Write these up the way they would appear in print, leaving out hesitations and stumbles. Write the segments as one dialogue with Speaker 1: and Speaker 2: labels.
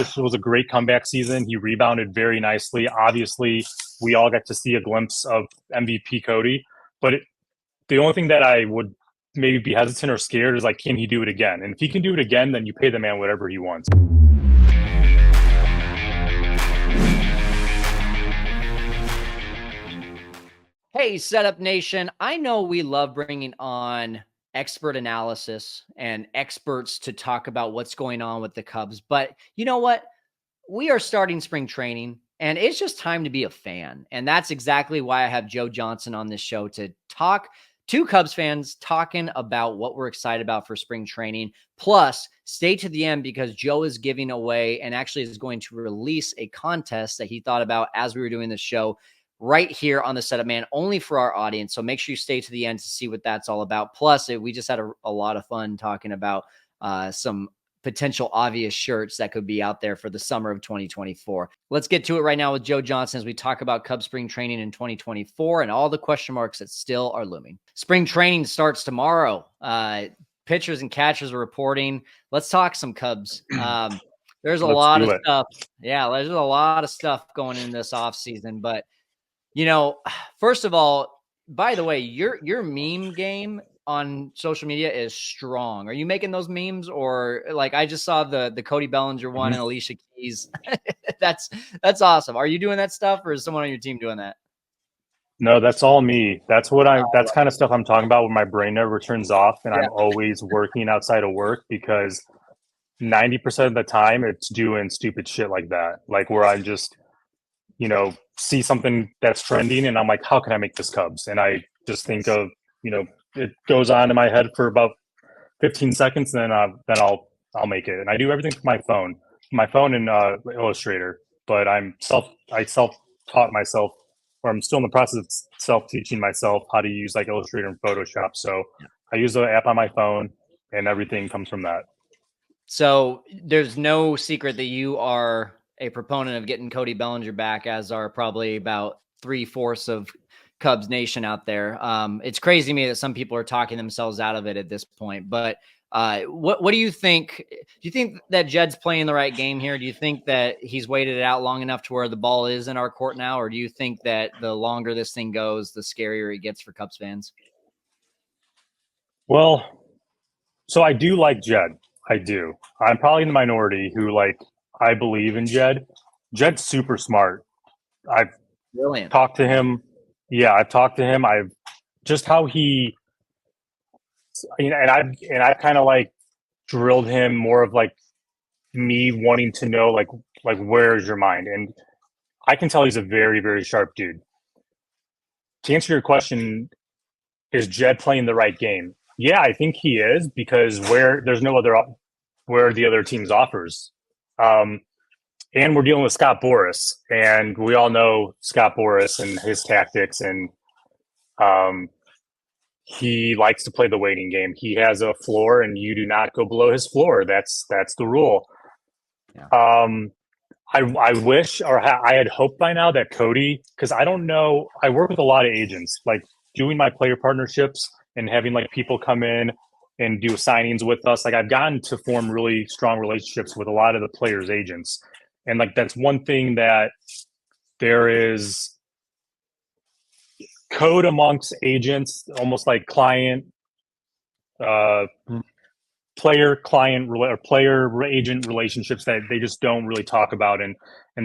Speaker 1: this was a great comeback season. He rebounded very nicely. Obviously, we all got to see a glimpse of MVP Cody, but the only thing that I would maybe be hesitant or scared is like, can he do it again? And if he can do it again, then you pay the man whatever he wants.
Speaker 2: Hey, Setup Nation. I know we love bringing on expert analysis and experts to talk about what's going on with the Cubs. But you know what? We are starting spring training, and it's just time to be a fan. And that's exactly why I have Joe Johnson on this show to talk to Cubs fans, talking about what we're excited about for spring training. Plus, stay to the end because Joe is giving away and actually is going to release a contest that he thought about as we were doing this show right here on the Setup Man, only for our audience. So make sure you stay to the end to see what that's all about. Plus, we just had a lot of fun talking about some potential obvious shirts that could be out there for the summer of 2024. Let's get to it right now with Joe Johnson as we talk about Cubs spring training in 2024 and all the question marks that still are looming. Spring training starts tomorrow. Pitchers and catchers are reporting. Let's talk some Cubs. There's a lot of stuff. Yeah, there's a lot of stuff going in this offseason, but you know, first of all, by the way, your meme game on social media is strong. Are you making those memes, or like I just saw the Cody Bellinger one and Alicia Keys? That's awesome. Are you doing that stuff, or is someone on your team doing that?
Speaker 1: No, that's all me. That's kind of stuff I'm talking about when my brain never turns off and I'm always working outside of work, because 90% of the time it's doing stupid shit like that. Like where I'm just, see something that's trending and I'm like, how can I make this Cubs? And I just think of, it goes on in my head for about 15 seconds, and then I'll make it. And I do everything from my phone and Illustrator, but I self-taught myself, or I'm still in the process of self-teaching myself how to use like Illustrator and Photoshop. So I use the app on my phone and everything comes from that.
Speaker 2: So there's no secret that you are a proponent of getting Cody Bellinger back, as are probably about 3/4 of Cubs Nation out there. It's crazy to me that some people are talking themselves out of it at this point. But what do you think? Do you think that Jed's playing the right game here? Do you think that he's waited it out long enough to where the ball is in our court now? Or do you think that the longer this thing goes, the scarier it gets for Cubs fans?
Speaker 1: Well, so I do like Jed. I do. I'm probably in the minority who I believe in Jed. Jed's super smart. I've talked to him. Yeah, I've talked to him. I've just how he, and I've kind of drilled him more of me wanting to know like where is your mind, and I can tell he's a very, very sharp dude. To answer your question, is Jed playing the right game? Yeah, I think he is, because where the other team's offers. And we're dealing with Scott Boras, and we all know Scott Boras and his tactics, and he likes to play the waiting game. He has a floor, and you do not go below his floor. That's the rule. Yeah. I wish, or I had hoped by now that Cody, because I don't know, I work with a lot of agents, doing my player partnerships and having people come in and do signings with us. I've gotten to form really strong relationships with a lot of the players' agents. And that's one thing that there is code amongst agents, almost like player client or player agent relationships that they just don't really talk about. And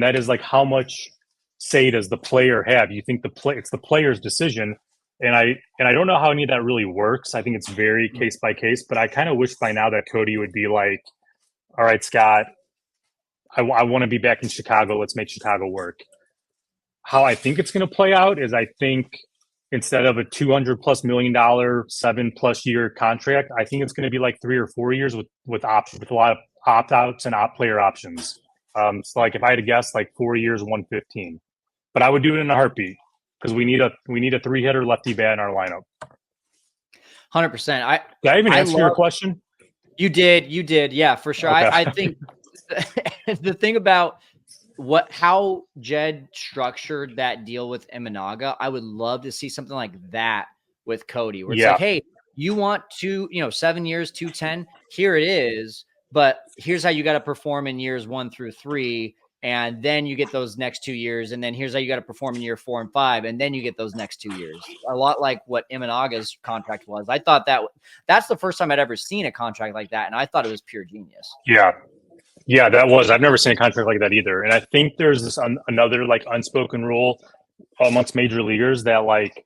Speaker 1: that is how much say does the player have? You think it's the player's decision. And I don't know how any of that really works. I think it's very case by case, but I kind of wish by now that Cody would be like, all right, Scott, I want to be back in Chicago. Let's make Chicago work. How I think it's going to play out is, I think instead of a $200+ million, 7+ year contract, I think it's going to be 3 or 4 years with options, with a lot of opt-outs and player options. So if I had to guess, 4 years, 115. But I would do it in a heartbeat, because we need a 3-hitter lefty bat in our lineup.
Speaker 2: 100%.
Speaker 1: Did I even answer your question?
Speaker 2: You did. Yeah, for sure. Okay. I think the thing about how Jed structured that deal with Imanaga, I would love to see something like that with Cody, where it's hey, you want 7 years, 210, here it is, but here's how you got to perform in years 1 through 3. And then you get those next 2 years. And then here's how you got to perform in year 4 and 5. And then you get those next 2 years. A lot like what Imanaga's contract was. I thought that's the first time I'd ever seen a contract like that. And I thought it was pure genius.
Speaker 1: Yeah. Yeah, that was. I've never seen a contract like that either. And I think there's this another like unspoken rule amongst major leaguers that like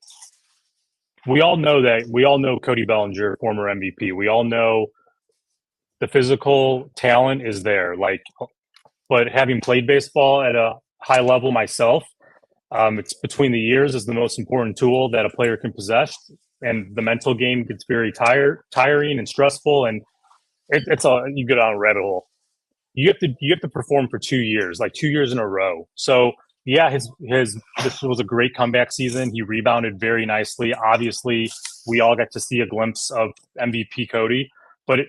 Speaker 1: we all know Cody Bellinger, former MVP. We all know the physical talent is there. Like, but having played baseball at a high level myself, it's between the years is the most important tool that a player can possess, and the mental game gets very tiring and stressful, and it's a you get on a rabbit hole. You have to perform for 2 years, like 2 years in a row. So yeah, his this was a great comeback season. He rebounded very nicely. Obviously, we all got to see a glimpse of MVP Cody, but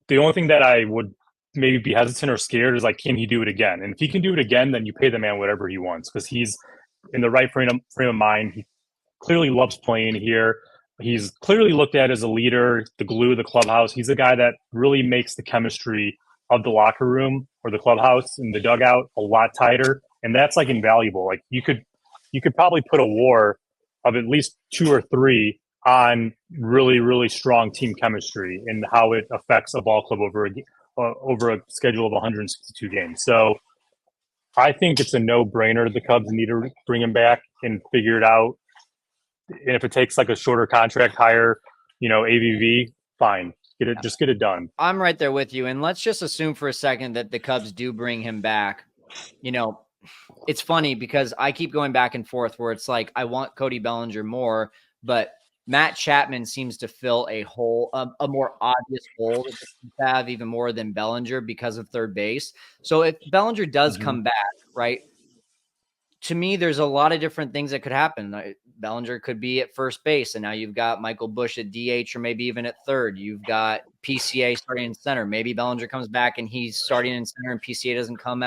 Speaker 1: the only thing that I would maybe be hesitant or scared is like, can he do it again? And if he can do it again, then you pay the man whatever he wants because he's in the right frame of mind. He clearly loves playing here. He's clearly looked at as a leader, the glue of the clubhouse. He's a guy that really makes the chemistry of the locker room or the clubhouse and the dugout a lot tighter, and that's like invaluable. Like you could probably put a war of at least 2 or 3 on really really strong team chemistry and how it affects a ball club over a schedule of 162 games. So I think it's a no-brainer. The Cubs need to bring him back and figure it out. And if it takes like a shorter contract, higher, AVV, fine. Just get it done.
Speaker 2: I'm right there with you. And let's just assume for a second that the Cubs do bring him back. It's funny because I keep going back and forth where it's like, I want Cody Bellinger more, but Matt Chapman seems to fill a hole, a more obvious hole that they have even more than Bellinger because of third base. So if Bellinger does come back, right, to me, there's a lot of different things that could happen. Bellinger could be at first base, and now you've got Michael Busch at DH or maybe even at third. You've got PCA starting in center. Maybe Bellinger comes back and he's starting in center and PCA doesn't come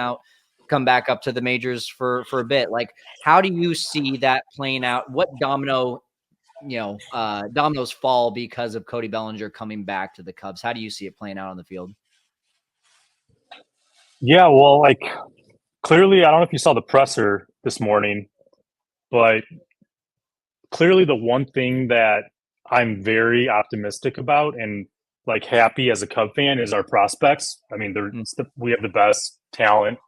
Speaker 2: back up to the majors for a bit. Like, how do you see that playing out? What dominoes fall because of Cody Bellinger coming back to the Cubs? How do you see it playing out on the field?
Speaker 1: Yeah, well, like clearly, I don't know if you saw the presser this morning, but clearly the one thing that I'm very optimistic about and like happy as a Cub fan is our prospects. I mean, we have the best talent,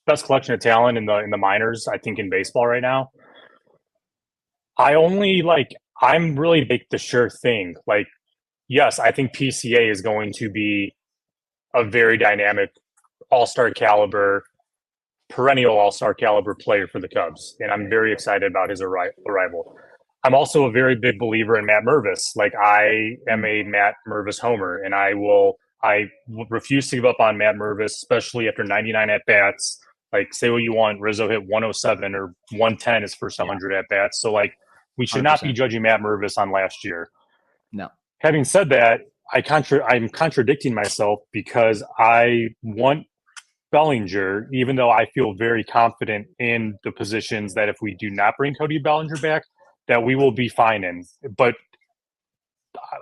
Speaker 1: best collection of talent in the minors, I think, in baseball right now. I'm really big the sure thing. Like, yes, I think PCA is going to be a very dynamic all-star caliber, perennial all-star caliber player for the Cubs, and I'm very excited about his arrival. I'm also a very big believer in Matt Mervis. Like, I am a Matt Mervis homer, and I refuse to give up on Matt Mervis, especially after 99 at bats. Like, say what you want, Rizzo hit 107 or 110 his first 100 at bats. So like, we should 100%. Not be judging Matt Mervis on last year.
Speaker 2: No.
Speaker 1: Having said that, I'm contradicting myself because I want Bellinger, even though I feel very confident in the positions that if we do not bring Cody Bellinger back, that we will be fine in. But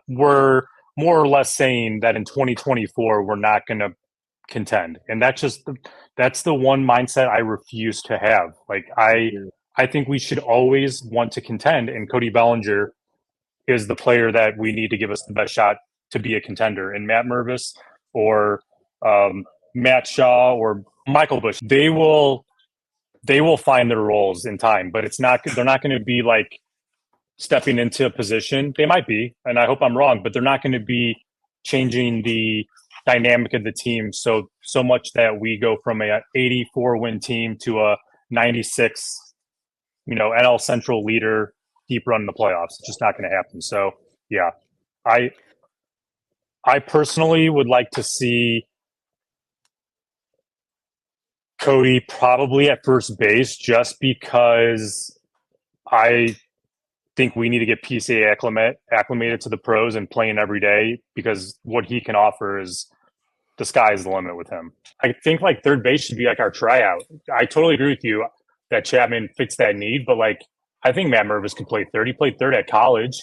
Speaker 1: we're more or less saying that in 2024 we're not going to contend, and that's the one mindset I refuse to have. Like, I think we should always want to contend, and Cody Bellinger is the player that we need to give us the best shot to be a contender. And Matt Mervis or Matt Shaw or Michael Busch, they will find their roles in time, but they're not going to be like stepping into a position. They might be, and I hope I'm wrong, but they're not going to be changing the dynamic of the team so much that we go from a 84 win team to a 96, NL Central leader, deep run in the playoffs. It's just not going to happen. So yeah, I personally would like to see Cody probably at first base, just because I think we need to get PCA acclimated to the pros and playing every day, because what he can offer is the sky's the limit with him. I think like third base should be like our tryout. I totally agree with you that Chapman fits that need, but like, I think Matt Mervis can play third. He played third at college.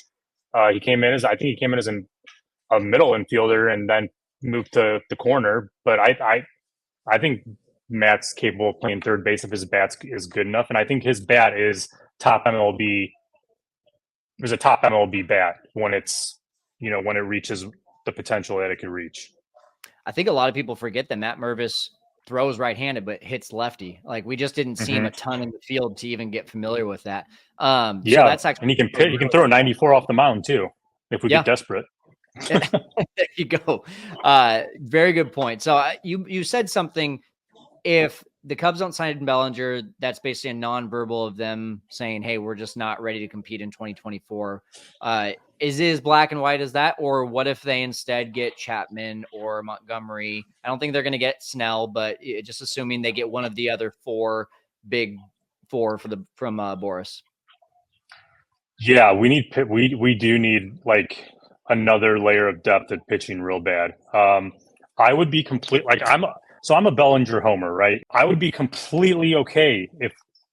Speaker 1: He came in as a middle infielder and then move to the corner. But I think Matt's capable of playing third base if his bat is good enough, and I think his bat is top MLB. There's a top MLB bat when it's when it reaches the potential that it could reach.
Speaker 2: I think a lot of people forget that Matt Mervis throws right-handed but hits lefty. Like we just didn't see him a ton in the field to even get familiar with that. So that's actually,
Speaker 1: and he can throw a 94 off the mound too if we get desperate.
Speaker 2: There you go. Very good point. So you said something. If the Cubs don't sign Bellinger, that's basically a nonverbal of them saying, "Hey, we're just not ready to compete in 2024." Is it as black and white as that, or what if they instead get Chapman or Montgomery? I don't think they're going to get Snell, but just assuming they get one of the other big four from Boras.
Speaker 1: Yeah, we do need like another layer of depth at pitching real bad. I would be I'm a Bellinger homer, right? I would be completely okay if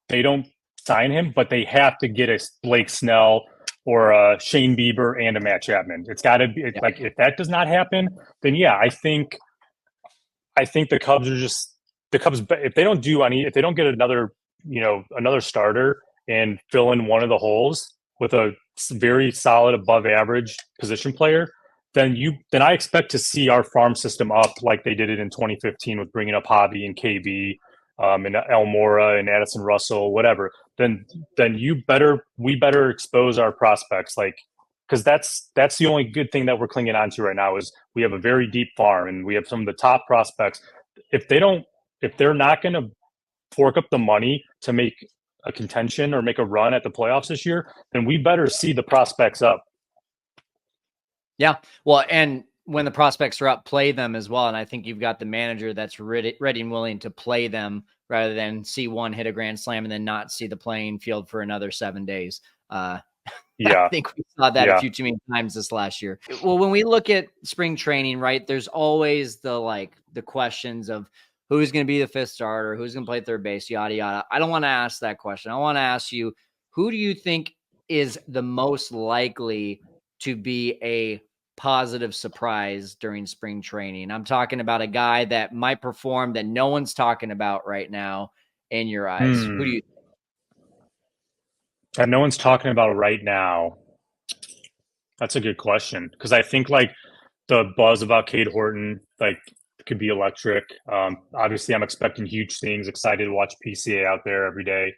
Speaker 1: they don't sign him, but they have to get a Blake Snell or a Shane Bieber and a Matt Chapman. It's got to be like if that does not happen, then yeah, I think the Cubs are just the Cubs. If they don't get another starter and fill in one of the holes with a very solid above average position player, then I expect to see our farm system up like they did it in 2015 with bringing up Javi and KB and Almora and Addison Russell, whatever. Then we better expose our prospects, like, because that's the only good thing that we're clinging on to right now is we have a very deep farm and we have some of the top prospects. If they're not going to fork up the money to make a contention or make a run at the playoffs this year, then we better see the prospects up.
Speaker 2: Yeah. Well, and when the prospects are up, play them as well. And I think you've got the manager that's ready and willing to play them rather than see one hit a grand slam and then not see the playing field for another 7 days. I think we saw that a few too many times this last year. Well, when we look at spring training, right, there's always the questions of who's going to be the fifth starter, who's going to play third base, yada, yada. I don't want to ask that question. I want to ask you, who do you think is the most likely to be a positive surprise during spring training? I'm talking about a guy that might perform that no one's talking about right now in your eyes. Who do you think?
Speaker 1: That no one's talking about right now. That's a good question because I think like the buzz about Cade Horton could be electric. Obviously, I'm expecting huge things. Excited to watch PCA out there every day.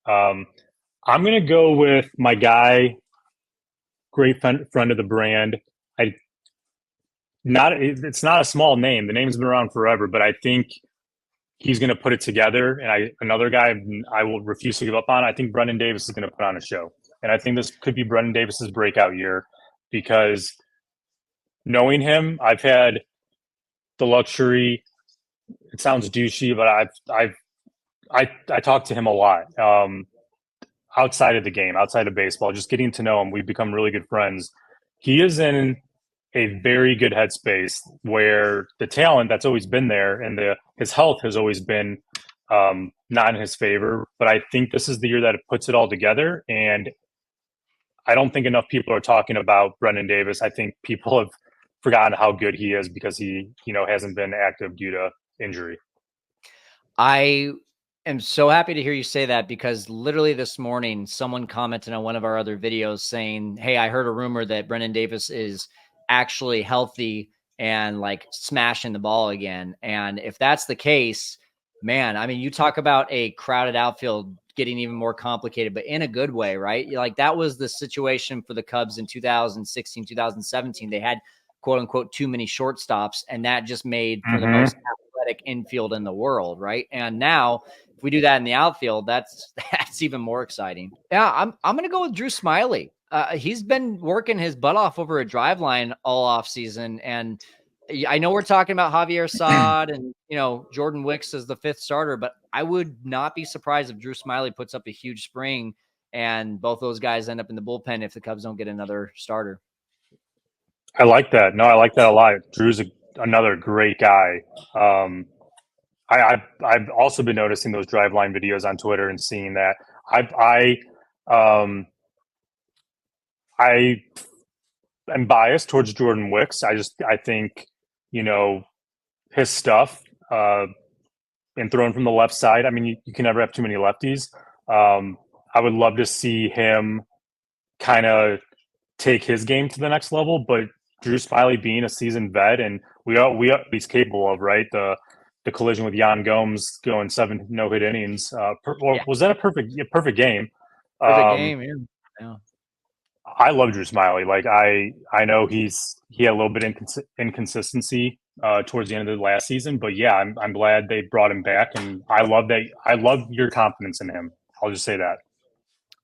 Speaker 1: I'm gonna go with my guy, great friend of the brand. It's not a small name. The name's been around forever, but I think he's going to put it together. And another guy I will refuse to give up on. I think Brendan Davis is going to put on a show. And I think this could be Brendan Davis's breakout year because knowing him, I've had the luxury. It sounds douchey, but I talk to him a lot outside of the game, outside of baseball, just getting to know him. We've become really good friends. He is in a very good headspace where the talent that's always been there and his health has always been not in his favor. But I think this is the year that it puts it all together. And I don't think enough people are talking about Brendan Davis. I think people have forgotten how good he is because he, hasn't been active due to injury.
Speaker 2: I am so happy to hear you say that because literally this morning, someone commented on one of our other videos saying, "Hey, I heard a rumor that Brendan Davis is actually healthy and smashing the ball again." And if that's the case, man, I mean, you talk about a crowded outfield getting even more complicated, but in a good way, right? That was the situation for the Cubs in 2016, 2017. They had quote unquote too many shortstops, and that just made for the most athletic infield in the world, right? And now if we do that in the outfield, that's even more exciting. Yeah, I'm going to go with Drew Smyly. He's been working his butt off over a drive line all off season. And I know we're talking about Javier Assad and, Jordan Wicks as the fifth starter, but I would not be surprised if Drew Smyly puts up a huge spring and both those guys end up in the bullpen if the Cubs don't get another starter.
Speaker 1: I like that. No, I like that a lot. Drew's another great guy. I've also been noticing those drive line videos on Twitter and seeing that. I am biased towards Jordan Wicks. I think you know, his stuff and throwing from the left side. I mean, you can never have too many lefties. I would love to see him kind of take his game to the next level, but Drew Smiley being a seasoned vet, and we are he's capable of, right, the collision with Jan Gomes going 7 no hit innings. Or
Speaker 2: Yeah,
Speaker 1: was that a perfect game?
Speaker 2: perfect
Speaker 1: Um,
Speaker 2: game. Yeah. Yeah.
Speaker 1: I love Drew Smiley. Like I know he had a little bit inconsistency towards the end of the last season, but yeah, I'm glad they brought him back, and I love that. I love your confidence in him. I'll just say that.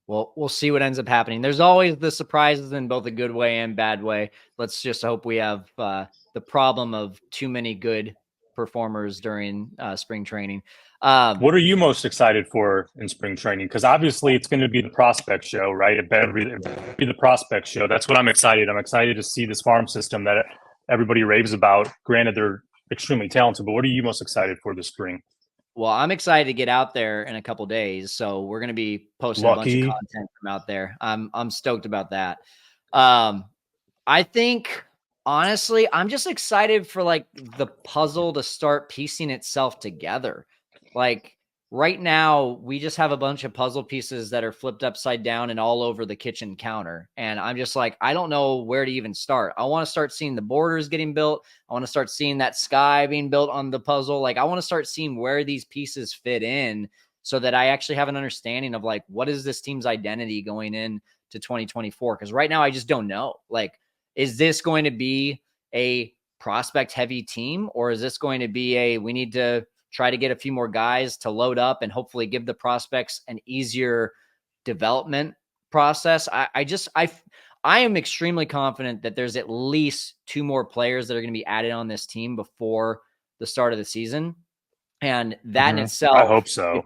Speaker 2: Well, we'll see what ends up happening. There's always the surprises in both a good way and bad way. Let's just hope we have the problem of too many good performers during spring training. Um,
Speaker 1: What are you most excited for in spring training? Because obviously it's going to be the prospect show, right? It better be the prospect show. That's what I'm excited. I'm excited to see this farm system that everybody raves about. Granted, they're extremely talented, but what are you most excited for this spring?
Speaker 2: well, I'm excited to get out there in a couple days, so we're going to be posting a bunch of
Speaker 1: Lucky.
Speaker 2: content from out there. I'm stoked about that. Um, I think honestly, I'm just excited for like the puzzle to start piecing itself together. Like right now, we just have a bunch of puzzle pieces that are flipped upside down and all over the kitchen counter. And I'm just like, I don't know where to even start. I want to start seeing the borders getting built. I want to start seeing that sky being built on the puzzle. Like I want to start seeing where these pieces fit in so that I actually have an understanding of like what is this team's identity going in to 2024. Because right now I just don't know. Like, is this going to be a prospect heavy team, or is this going to be a we need to try to get a few more guys to load up and hopefully give the prospects an easier development process? I am extremely confident that there's at least two more players that are going to be added on this team before the start of the season. And that in
Speaker 1: I
Speaker 2: itself,
Speaker 1: hope so.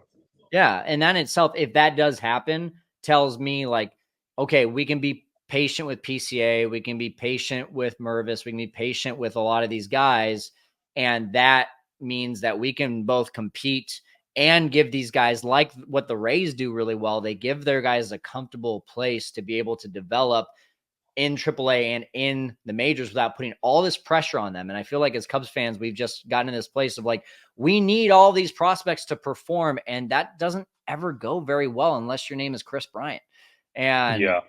Speaker 2: yeah, and that in itself, if that does happen, tells me like, okay, we can be patient with PCA, we can be patient with Mervis, we can be patient with a lot of these guys, and that means that we can both compete and give these guys like what the Rays do really well. They give their guys a comfortable place to be able to develop in AAA and in the majors without putting all this pressure on them. And I feel like as Cubs fans, we've just gotten in this place of like, we need all these prospects to perform. And that doesn't ever go very well unless your name is Chris Bryant. And
Speaker 1: Yeah.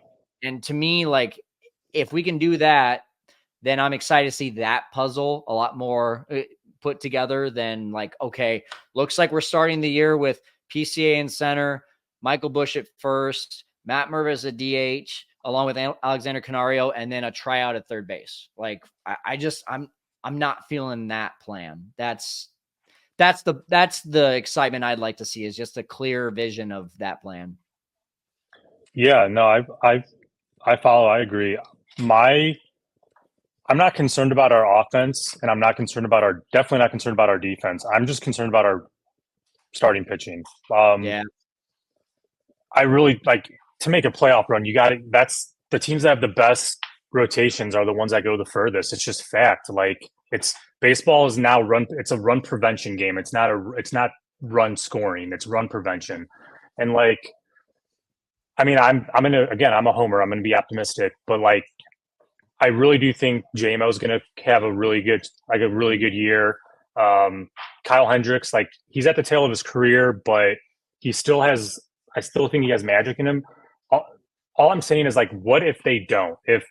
Speaker 2: and to me, like if we can do that, then I'm excited to see that puzzle a lot more put together than like, okay, looks like we're starting the year with PCA in center, Michael Busch at first, Matt Mervis at DH, along with Alexander Canario, and then a tryout at third base. Like I'm not feeling that plan. That's the excitement I'd like to see is just a clear vision of that plan.
Speaker 1: Yeah, no, I follow. I agree. My I'm not concerned about our offense, and I'm not concerned about our definitely not concerned about our defense. I'm just concerned about our starting pitching. Um,
Speaker 2: Yeah.
Speaker 1: I really like to make a playoff run. You got to That's the teams that have the best rotations are the ones that go the furthest. It's just fact. Like it's baseball is now run. It's a run prevention game. It's not run scoring. It's run prevention, and like I mean, I'm a homer. I'm gonna be optimistic, but like I really do think JMO is going to have a really good year. Kyle Hendricks, like he's at the tail of his career, but he still has. I still think he has magic in him. All, all I'm saying is like, what if they don't? If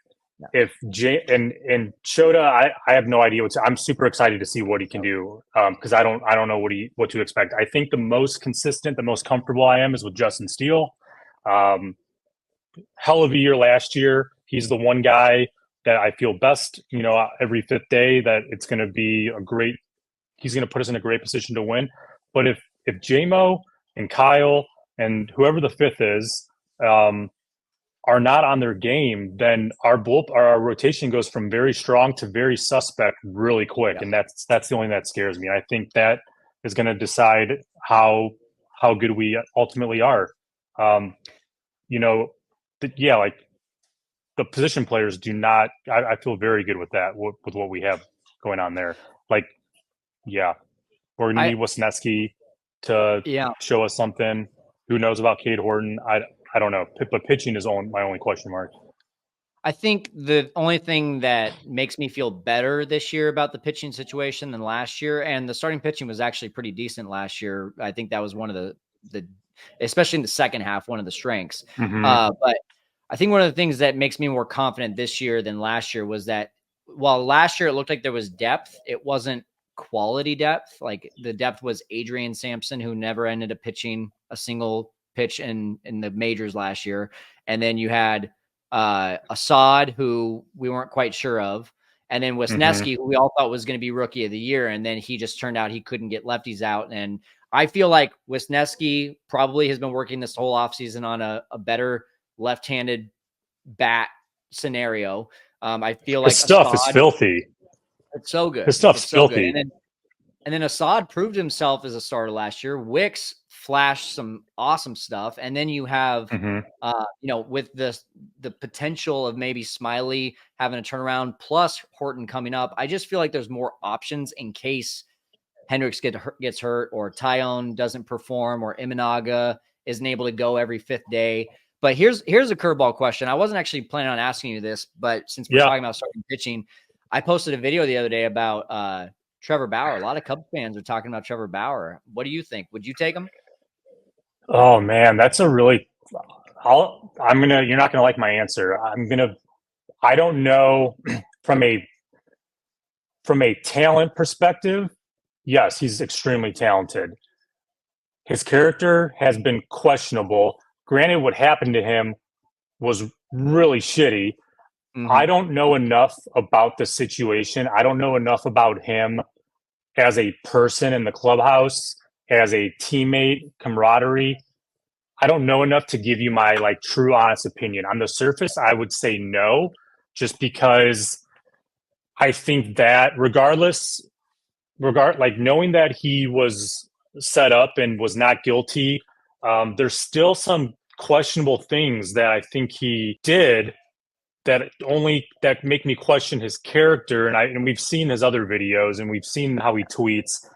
Speaker 1: J and Shota, I have no idea I'm super excited to see what he can do because I don't know what to expect. I think the most consistent, the most comfortable I am is with Justin Steele. Um, Hell of a year last year. He's the one guy that I feel best, every fifth day that it's going to be he's going to put us in a great position to win. But if JMO and Kyle and whoever the fifth is are not on their game, then our rotation goes from very strong to very suspect really quick,
Speaker 2: Yeah.
Speaker 1: and that's the only thing that scares me. I think that is going to decide how good we ultimately are. Um, you know, yeah, like the position players do not. I feel very good with that with what we have going on there. Like, yeah, we're gonna
Speaker 2: I
Speaker 1: need Wisniewski to
Speaker 2: yeah.
Speaker 1: show us something. Who knows about Cade Horton? I don't know, but pitching is my only question mark.
Speaker 2: I think the only thing that makes me feel better this year about the pitching situation than last year, and the starting pitching was actually pretty decent last year. I think that was one of the especially in the second half, one of the strengths.
Speaker 1: Hmm.
Speaker 2: But I think one of the things that makes me more confident this year than last year was that while last year it looked like there was depth, it wasn't quality depth. Like the depth was Adrian Sampson, who never ended up pitching a single pitch in the majors last year. And then you had Assad, who we weren't quite sure of, and then
Speaker 1: Hmm.
Speaker 2: Wisniewski, who we all thought was going to be rookie of the year, and then he just turned out he couldn't get lefties out. And I feel like Wisniewski probably has been working this whole offseason on a better left-handed bat scenario. I feel
Speaker 1: His
Speaker 2: like
Speaker 1: stuff is
Speaker 2: Assad,
Speaker 1: filthy.
Speaker 2: it's so
Speaker 1: His
Speaker 2: good.
Speaker 1: stuff's
Speaker 2: It's so good.
Speaker 1: filthy.
Speaker 2: And then Assad proved himself as a starter last year. Wicks flashed some awesome stuff, and then you have,
Speaker 1: Hmm.
Speaker 2: with the potential of maybe Smiley having a turnaround plus Horton coming up. I just feel like there's more options in case Hendricks gets hurt or Tyone doesn't perform or Imanaga isn't able to go every fifth day. But here's a curveball question. I wasn't actually planning on asking you this, but since we're
Speaker 1: Yeah.
Speaker 2: talking about starting pitching, I posted a video the other day about Trevor Bauer. A lot of Cubs fans are talking about Trevor Bauer. What do you think? Would you take him?
Speaker 1: Oh man, that's a really. You're not gonna like my answer. I don't know from a talent perspective. Yes, he's extremely talented. His character has been questionable. Granted, what happened to him was really shitty. I
Speaker 2: Mm-hmm.
Speaker 1: don't know enough about the situation. I don't know enough about him as a person in the clubhouse, as a teammate, camaraderie. I don't know enough to give you my like true honest opinion. On the surface, I would say no, just because I think that like knowing that he was set up and was not guilty, there's still some questionable things that I think he did that make me question his character. And we've seen his other videos and we've seen how he tweets.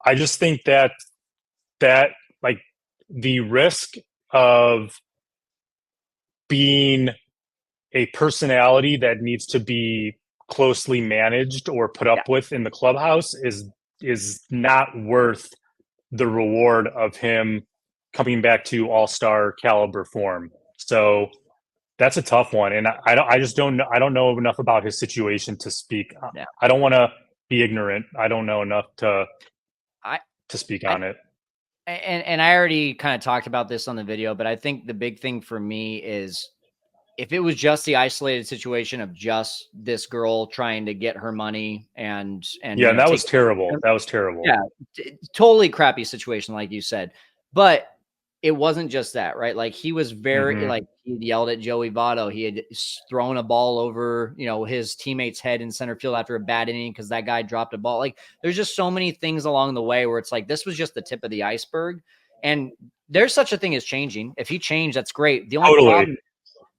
Speaker 1: I just think that like the risk of being a personality that needs to be closely managed or put
Speaker 2: Yeah.
Speaker 1: up with in the clubhouse is not worth the reward of him coming back to all-star caliber form. So that's a tough one, and I just don't know. I don't know enough about his situation to speak.
Speaker 2: Yeah.
Speaker 1: I don't want to be ignorant. I don't know enough
Speaker 2: I,
Speaker 1: to speak
Speaker 2: I
Speaker 1: on it.
Speaker 2: and I already kind of talked about this on the video, but I think the big thing for me is if it was just the isolated situation of just this girl trying to get her money and
Speaker 1: Yeah, and that was
Speaker 2: take
Speaker 1: terrible. That was terrible.
Speaker 2: yeah, totally crappy situation, like you said. But it wasn't just that, right? Like he was very
Speaker 1: Hmm.
Speaker 2: like he yelled at Joey Votto. He had thrown a ball over, his teammate's head in center field after a bad inning because that guy dropped a ball. Like there's just so many things along the way where it's like this was just the tip of the iceberg. And there's such a thing as changing. If he changed, that's great.
Speaker 1: Totally.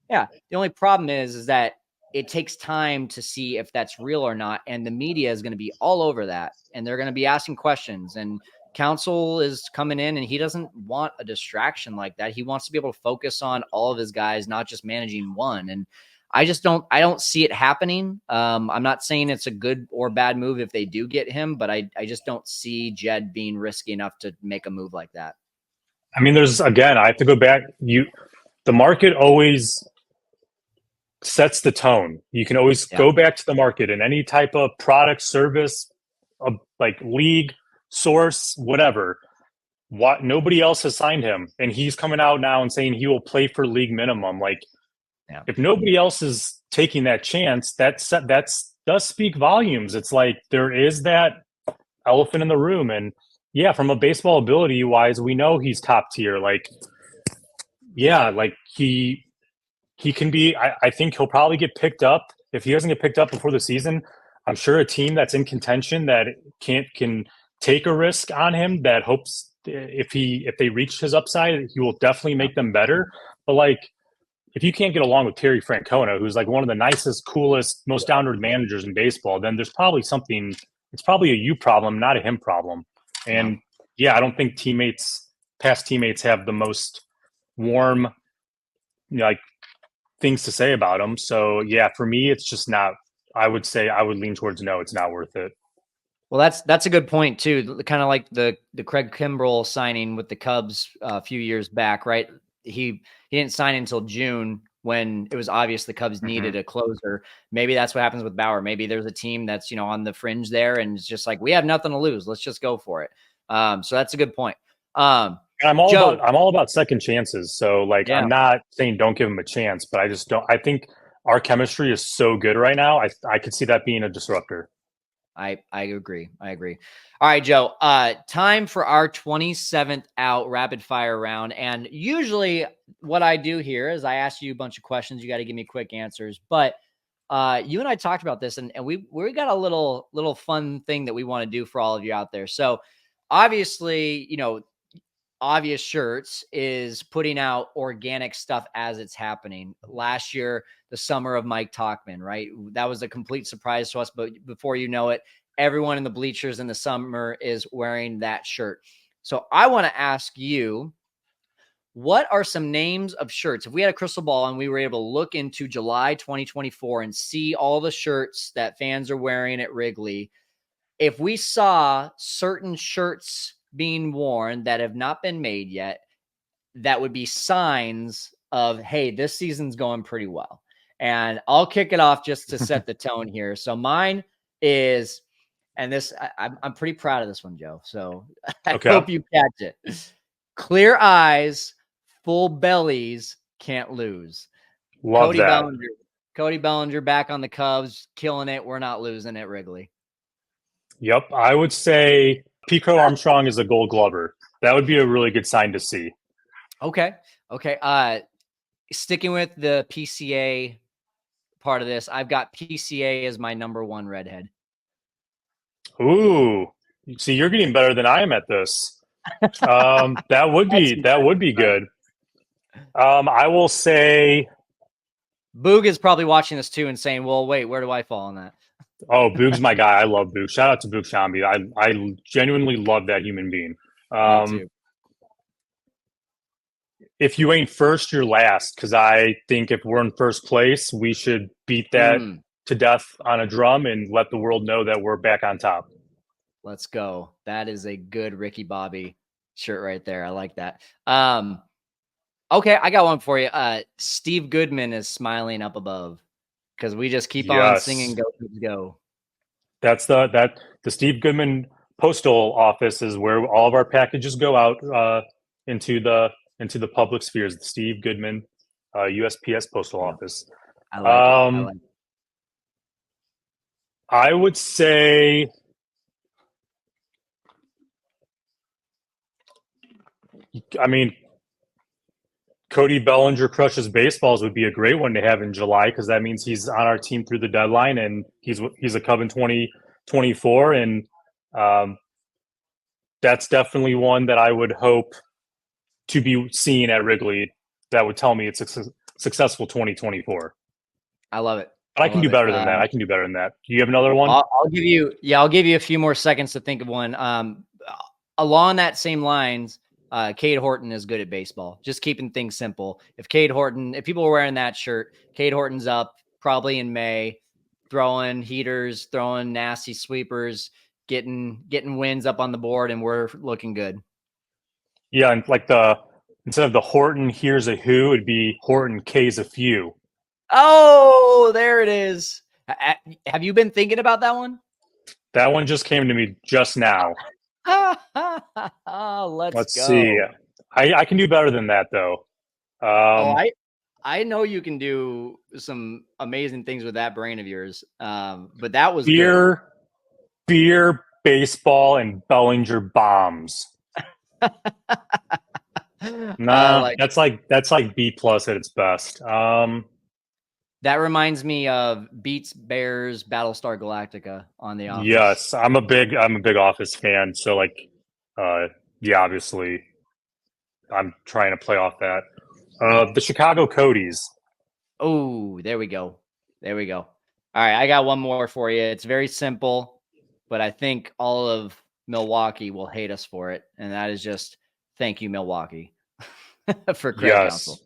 Speaker 2: The only problem is that it takes time to see if that's real or not. And the media is going to be all over that. And they're going to be asking questions. And Counsell is coming in and he doesn't want a distraction like that. He wants to be able to focus on all of his guys, not just managing one. And I don't see it happening. I'm not saying it's a good or bad move if they do get him, but I just don't see Jed being risky enough to make a move like that.
Speaker 1: I mean, I have to go back. The market always sets the tone. You can always go back to the market and any type of product, service, like league, source, whatever. What nobody else has signed him, and he's coming out now and saying he will play for league minimum. Like, if nobody else is taking that chance, that's does speak volumes. It's like there is that elephant in the room, and yeah, from a baseball ability wise, we know he's top tier. Like, yeah, like he can be. I think he'll probably get picked up. If he doesn't get picked up before the season, I'm sure a team that's in contention that can take a risk on him that hopes if they reach his upside, he will definitely make them better. But like, if you can't get along with Terry Francona, who's like one of the nicest, coolest, most down-to-earth managers in baseball, then there's probably something. It's probably a you problem, not a him problem. And yeah, I don't think past teammates have the most warm, like things to say about him. So yeah, for me, it's just not. I would say I would lean towards no. It's not worth it.
Speaker 2: Well, that's a good point too. Kind of like the Craig Kimbrell signing with the Cubs a few years back, right? He didn't sign until June when it was obvious the Cubs needed a closer. Maybe that's what happens with Bauer. Maybe there's a team that's on the fringe there, and it's just like we have nothing to lose. Let's just go for it. So that's a good point.
Speaker 1: I'm all about second chances. So like
Speaker 2: Yeah.
Speaker 1: I'm not saying don't give him a chance, but I just don't. I think our chemistry is so good right now. I could see that being a disruptor.
Speaker 2: I agree. I agree. All right, Joe. Time for our 27th out rapid fire round. And usually what I do here is I ask you a bunch of questions. You got to give me quick answers. But you and I talked about this, and we got a little fun thing that we want to do for all of you out there. So obviously, Obvious Shirts is putting out organic stuff as it's happening. Last year, the summer of Mike Talkman, right? That was a complete surprise to us, but before you know it, everyone in the bleachers in the summer is wearing that shirt. So I want to ask you, what are some names of shirts? If we had a crystal ball and we were able to look into July 2024 and see all the shirts that fans are wearing at Wrigley, if we saw certain shirts being worn that have not been made yet, that would be signs of, hey, this season's going pretty well. And I'll kick it off just to set the tone here. So mine is, and this, I'm pretty proud of this one, Joe. So I hope you catch it. Clear eyes, full bellies, can't lose.
Speaker 1: Love
Speaker 2: Cody
Speaker 1: that.
Speaker 2: Bellinger. Cody Bellinger back on the Cubs, killing it. We're not losing at Wrigley.
Speaker 1: Yep. I would say Pico Armstrong is a Gold Glover. That would be a really good sign to see.
Speaker 2: Okay. Sticking with the PCA part of this, I've got PCA as my number one redhead.
Speaker 1: Ooh. See, you're getting better than I am at this. That would be good. I will say
Speaker 2: Boog is probably watching this too and saying, well, wait, where do I fall on that?
Speaker 1: Oh, Boog's my guy. I love Boog. Shout out to Boog Shambi. I genuinely love that human being.
Speaker 2: Me too.
Speaker 1: If you ain't first, you're last. Because I think if we're in first place, we should beat that to death on a drum and let the world know that we're back on top.
Speaker 2: Let's go. That is a good Ricky Bobby shirt right there. I like that. Okay, I got one for you. Steve Goodman is smiling up above because we just keep on singing "Go Cubs Go."
Speaker 1: That's the Steve Goodman postal office is where all of our packages go out into the public spheres. The Steve Goodman USPS postal office.
Speaker 2: I like it.
Speaker 1: I would say Cody Bellinger crushes baseballs would be a great one to have in July because that means he's on our team through the deadline and he's a Cub in 2024 and that's definitely one that I would hope to be seen at Wrigley. That would tell me it's a successful 2024.
Speaker 2: I love it.
Speaker 1: But I can do better than that. I can do better than that. Do you have another one?
Speaker 2: I'll give you a few more seconds to think of one. Along that same lines, Cade Horton is good at baseball. Just keeping things simple. If people are wearing that shirt, Cade Horton's up probably in May, throwing heaters, throwing nasty sweepers, getting wins up on the board, and we're looking good.
Speaker 1: Yeah, and like instead of the Horton here's a who, it'd be Horton K's a few.
Speaker 2: Oh, there it is. Have you been thinking about that one?
Speaker 1: That one just came to me just now.
Speaker 2: Let's go.
Speaker 1: See. I can do better than that, though.
Speaker 2: I know you can do some amazing things with that brain of yours. But that was
Speaker 1: beer, baseball, and Bellinger bombs. That's like B+ at its best.
Speaker 2: That reminds me of Beats Bears Battlestar Galactica on The Office.
Speaker 1: Yes, I'm a big Office fan. So obviously, I'm trying to play off that. The Chicago Codys.
Speaker 2: Oh, there we go. All right, I got one more for you. It's very simple, but I think all of Milwaukee will hate us for it, and that is just thank you, Milwaukee, for Craig Counsell.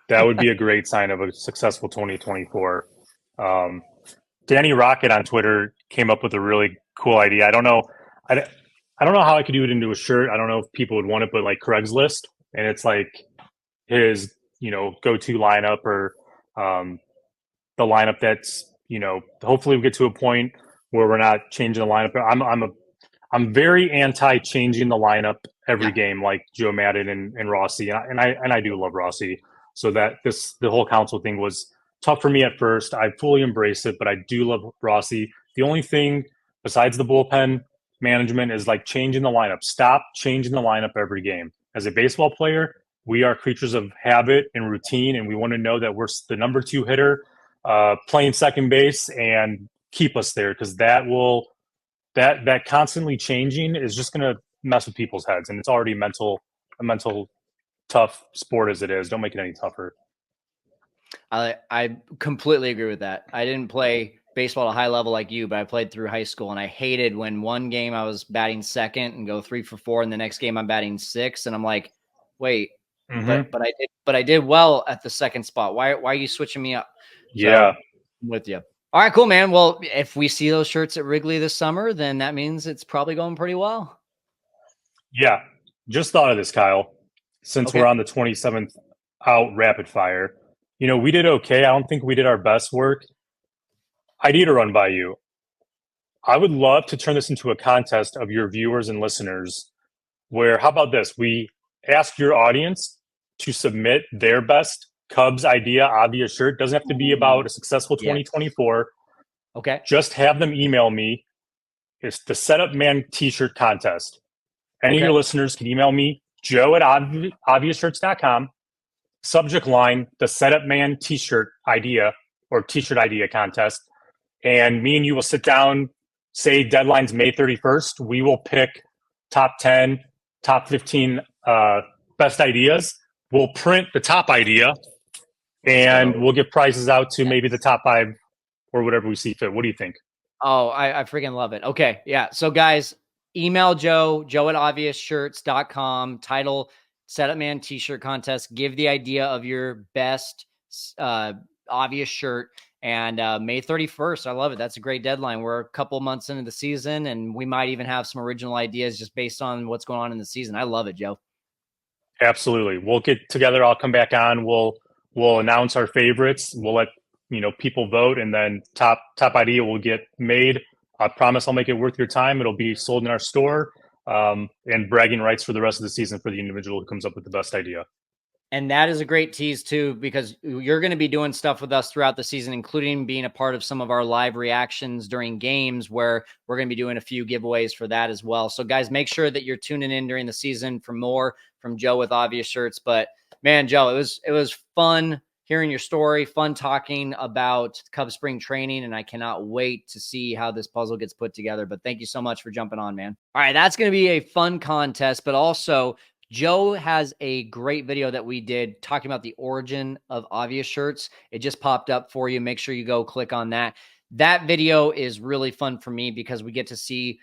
Speaker 1: That would be a great sign of a successful 2024. Danny Rocket on Twitter came up with a really cool idea. I don't know. I don't know how I could do it into a shirt. I don't know if people would want it, but like Craigslist, and it's like his, go-to lineup, or the lineup that's, hopefully we get to a point where we're not changing the lineup. I'm very anti changing the lineup every game, like Joe Madden and Rossi, and I do love Rossi. So that the whole council thing was tough for me at first. I fully embrace it, but I do love Rossi. The only thing besides the bullpen management is like changing the lineup. Stop changing the lineup every game. As a baseball player, we are creatures of habit and routine, and we want to know that we're the number 2 hitter playing second base and keep us there, because that constantly changing is just going to mess with people's heads, and it's already a mental tough sport as it is. Don't make it any tougher.
Speaker 2: I completely agree with that. I didn't play baseball at a high level like you, but I played through high school, and I hated when one game I was batting second and go 3 for 4, and the next game I'm batting 6, and I'm like, wait, but I did well at the second spot. Why are you switching me up? So,
Speaker 1: yeah,
Speaker 2: I'm with you. All right, cool, man. Well, if we see those shirts at Wrigley this summer, then that means it's probably going pretty well.
Speaker 1: Yeah. Just thought of this, Kyle. Since we're on the 27th out rapid fire, we did okay. I don't think we did our best work. Idea to run by you. I would love to turn this into a contest of your viewers and listeners where, how about this? We ask your audience to submit their best Cubs idea, obvious shirt. Doesn't have to be about a successful 2024.
Speaker 2: Okay.
Speaker 1: Just have them email me. It's the Setup Man t-shirt contest. Any of your listeners can email me, joe at obviousshirts.com. Subject line, the Setup Man t-shirt idea or t-shirt idea contest. And me and you will sit down, say deadline's May 31st. We will pick top 10, top 15 best ideas. We'll print the top idea, and we'll give prizes out to maybe the top 5 or whatever we see fit. What do you think?
Speaker 2: Oh, I freaking love it. Okay. Yeah. So guys, email joe at obviousshirts.com, title Setup Man t-shirt contest. Give the idea of your best obvious shirt. And May 31st, I love it. That's a great deadline. We're a couple months into the season, and we might even have some original ideas just based on what's going on in the season. I love it, Joe.
Speaker 1: Absolutely. We'll get together. I'll come back on. We'll announce our favorites. We'll let people vote, and then top idea will get made. I promise I'll make it worth your time. It'll be sold in our store, and bragging rights for the rest of the season for the individual who comes up with the best idea.
Speaker 2: And that is a great tease too, because you're going to be doing stuff with us throughout the season, including being a part of some of our live reactions during games, where we're going to be doing a few giveaways for that as well. So guys, make sure that you're tuning in during the season for more from Joe with Obvious Shirts. But man, Joe, it was fun hearing your story, fun talking about Cubs spring training, and I cannot wait to see how this puzzle gets put together. But thank you so much for jumping on, man. All right, that's going to be a fun contest, but also Joe has a great video that we did talking about the origin of Obvious Shirts. It just popped up for you. Make sure you go click on that. That video is really fun for me because we get to see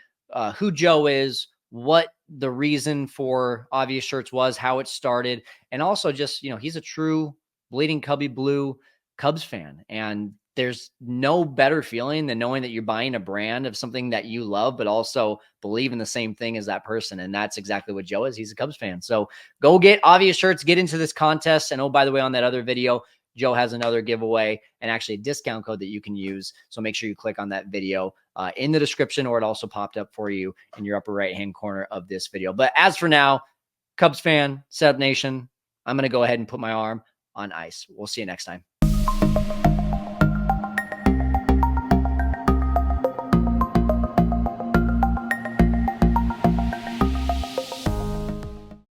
Speaker 2: who Joe is, what the reason for Obvious Shirts was, how it started, and also just, he's a true bleeding Cubby Blue Cubs fan. And there's no better feeling than knowing that you're buying a brand of something that you love, but also believe in the same thing as that person. And that's exactly what Joe is. He's a Cubs fan. So go get Obvious Shirts, get into this contest. And oh, by the way, on that other video, Joe has another giveaway and actually a discount code that you can use. So make sure you click on that video in the description, or it also popped up for you in your upper right-hand corner of this video. But as for now, Cubs fan, Setup Nation, I'm going to go ahead and put my arm on ice. We'll see you next time.